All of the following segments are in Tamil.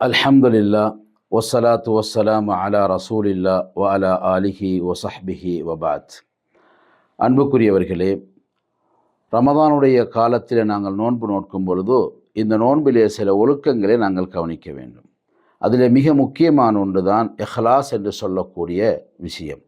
அல்ஹம்துலில்லா வஸ்ஸலாத்து வஸ்ஸலாமு அலா ரசூலில்லா வ அலா ஆலிஹி வஸஹ்பிஹி வபாத். அன்புக்குரியவர்களே, ரமதானுடைய காலத்தில் நாங்கள் நோன்பு நோக்கும் பொழுதோ இந்த நோன்பிலே சில ஒழுக்கங்களை நாங்கள் கவனிக்க வேண்டும். அதில் மிக முக்கியமான ஒன்று தான் இஹ்லாஸ் என்று சொல்லக்கூடிய விஷயம்.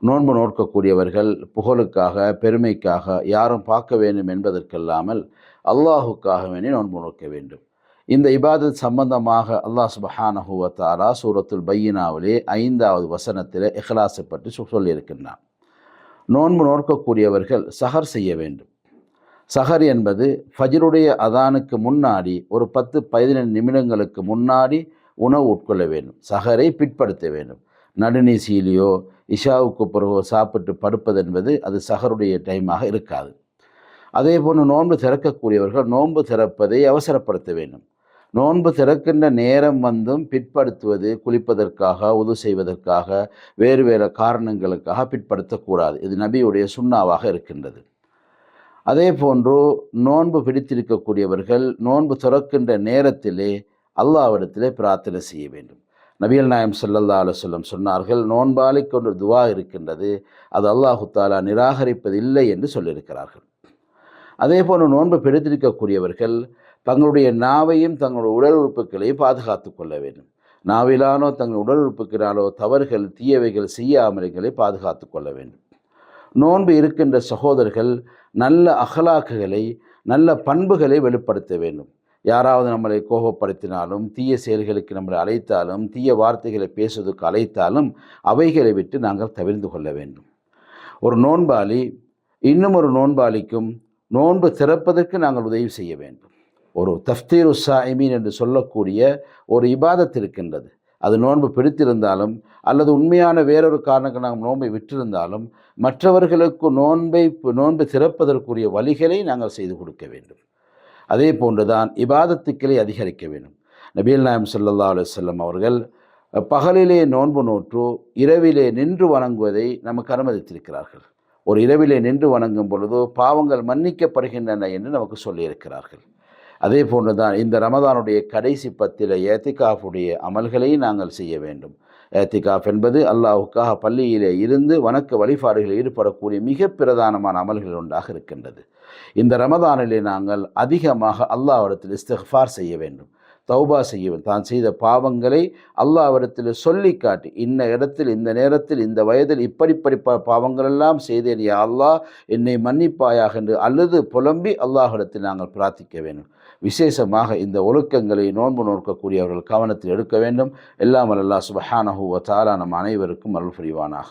நோன்பு நோக்கக்கூடியவர்கள் புகழுக்காக பெருமைக்காக யாரும் பார்க்க வேண்டும் என்பதற்கல்லாமல் அல்லாஹுக்காக வேண்டி நோன்பு நோக்க வேண்டும். இந்த இபாதத் சம்பந்தமாக அல்லாஹ் சுப்ஹானஹு வ தஆலா சூரத்துல் பையினாவிலே 5வது வசனத்தில் இஹ்லாஸை பற்றி சொல்லியிருக்கின்றான். நோன்பு நோக்கக்கூடியவர்கள் சஹர் செய்ய வேண்டும். சஹர் என்பது ஃபஜ்ருடைய அதானுக்கு முன்னாடி ஒரு 10-15 நிமிடங்களுக்கு முன்னாடி உணவு உட்கொள்ள வேண்டும். சஹரை பிற்படுத்த வேண்டும். நடுநீசியிலையோ இஷாவுக்கு பிறகு சாப்பிட்டு படுப்பது என்பது அது சஹருடைய டைமாக இருக்காது. அதே போன்று நோன்பு திறக்கக்கூடியவர்கள் நோன்பு திறப்பதை அவசரப்படுத்த வேண்டும். நோன்பு திறக்கின்ற நேரம் பிற்படுத்துவது குளிப்பதற்காக, உது செய்வதற்காக, வேறு வேறு காரணங்களுக்காக பிற்படுத்தக்கூடாது. இது நபியுடைய சுன்னாவாக இருக்கின்றது. அதே போன்று நோன்பு பிடித்திருக்கக்கூடியவர்கள் நோன்பு திறக்கின்ற நேரத்திலே அல்லாஹ்விடத்திலே பிரார்த்தனை செய்ய வேண்டும். நபிகள் நாயகம் ஸல்லல்லாஹு அலைஹி வஸல்லம் சொன்னார்கள், நோன்பாளிக்கு ஒரு துவா இருக்கின்றது, அது அல்லாஹு தஆலா நிராகரிப்பதில்லை என்று சொல்லியிருக்கிறார்கள். அதே போன்று நோன்பு பிடித்திருக்கக்கூடியவர்கள் தங்களுடைய நாவையும் தங்களுடைய உடல் உறுப்புகளையும் பாதுகாத்து கொள்ள வேண்டும். நாவிலானோ தங்கள் உடல் உறுப்புகளாலோ தவறுகள் தீயவைகள் செய்யாமல்களை பாதுகாத்து கொள்ள வேண்டும். நோன்பு இருக்கின்ற சகோதரர்கள் நல்ல அகலாக்குகளை நல்ல பண்புகளை வெளிப்படுத்த வேண்டும். யாராவது நம்மளை கோபப்படுத்தினாலும், தீய செயல்களுக்கு நம்மளை அழைத்தாலும், தீய வார்த்தைகளை பேசுவதற்கு அழைத்தாலும் அவைகளை விட்டு நாங்கள் தவிர்த்து கொள்ள வேண்டும். ஒரு நோன்பாளி இன்னும் ஒரு நோன்பாளிக்கும் நோன்பு திறப்பதற்கு நாங்கள் உதவி செய்ய வேண்டும். ஒரு தஃப்தீரு ஸாயிமீன் என்று சொல்லக்கூடிய ஒரு இபாதத் இருக்கின்றது. அது நோன்பு பிடித்திருந்தாலும் அல்லது உண்மையான வேறொரு காரணங்கள் நாம் நோன்பை விட்டிருந்தாலும் மற்றவர்களுக்கு நோன்பு திறப்பதற்குரிய வழிகளை நாங்கள் செய்து கொடுக்க வேண்டும். அதே போன்றுதான் இபாதத்துக்களை அதிகரிக்க வேண்டும். நபிகள் நாயகம் ஸல்லல்லாஹு அலைஹி வஸல்லம் அவர்கள் பகலிலே நோன்பு நோற்று இரவிலே நின்று வணங்குவதை நமக்கு அனுமதித்திருக்கிறார்கள். ஒரு இரவிலே நின்று வணங்கும் பொழுது பாவங்கள் மன்னிக்கப்படுகின்றன என்று நமக்கு சொல்லியிருக்கிறார்கள். அதே போன்று தான் இந்த ரமதானுடைய கடைசி 10 ஏத்திகாஃபுடைய அமல்களையும் நாங்கள் செய்ய வேண்டும். ஏத்திகாஃப் என்பது அல்லாஹுக்காக பள்ளியிலே இருந்து வணக்க வழிபாடுகளில் ஈடுபடக்கூடிய மிக பிரதானமான அமல்கள் ஒன்றாக இருக்கின்றது. இந்த ரமதானிலே நாங்கள் அதிகமாக அல்லாஹ்விடத்தில் இஸ்திக்ஃபார் செய்ய வேண்டும், தௌபா செய்ய வேண்டும். தான் செய்த பாவங்களை அல்லாஹ்விடத்தில் சொல்லி காட்டி, இன்ன இடத்தில் இந்த நேரத்தில் இந்த வயதில் இப்படி பாவங்களெல்லாம் செய்தேன், யா அல்லாஹ் என்னை மன்னிப்பாயாக என்று அழுது புலம்பி அல்லாஹ்விடத்தில் நாங்கள் பிரார்த்திக்க வேண்டும். விசேஷமாக இந்த ஒழுக்கங்களை நோன்பு நோக்கக்கூடியவர்கள் கவனத்தில் எடுக்க வேண்டும். எல்லாம் அல்லாஹ் சுப்ஹானஹு வ தஆலா நம் அனைவருக்கும் அருள் புரிவானாக.